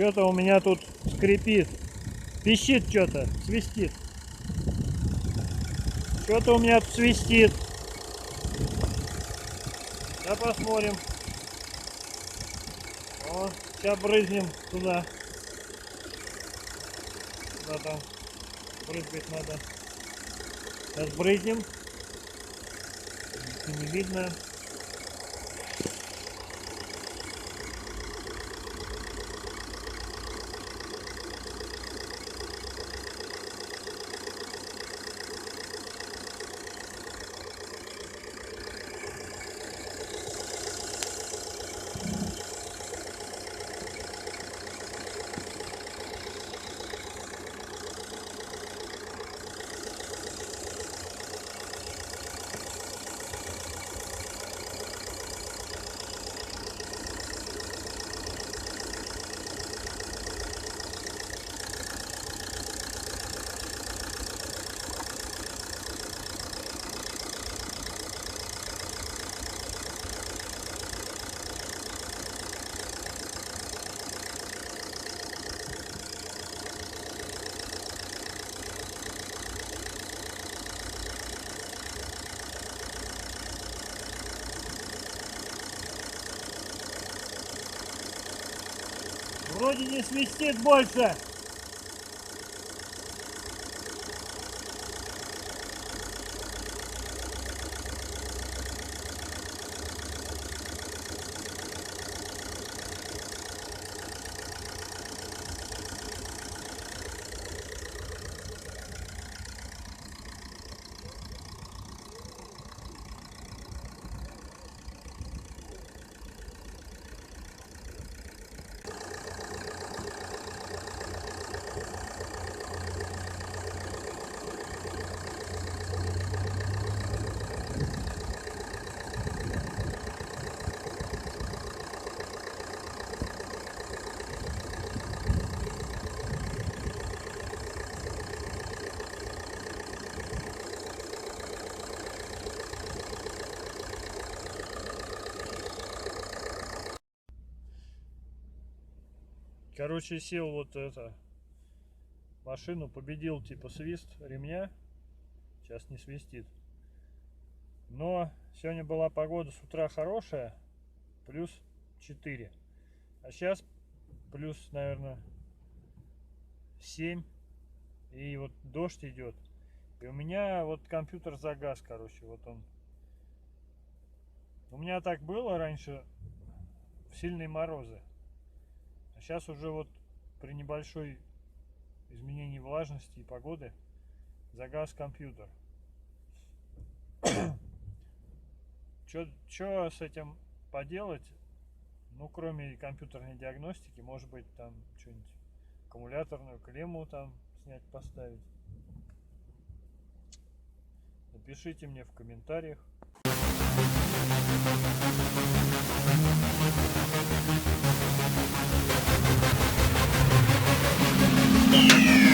Что-то у меня тут скрипит. Пищит что-то, свистит. Что-то у меня тут свистит. Да посмотрим. О, сейчас брызнем туда. Куда там брызгать надо. Сейчас брызнем. Не видно. Вроде не свистит больше. Короче, сел вот это машину, победил типа свист ремня. Сейчас не свистит. Но сегодня была погода с утра хорошая, плюс 4. А сейчас плюс, наверное, 7. И вот дождь идет. И у меня вот компьютер загас, короче, вот он. У меня так было раньше в сильные морозы. А сейчас уже вот при небольшой изменении влажности и погоды загас компьютер. Что с этим поделать? Ну, кроме компьютерной диагностики, может быть, там что-нибудь, аккумуляторную клемму там снять, поставить. Напишите мне в комментариях. Yeah.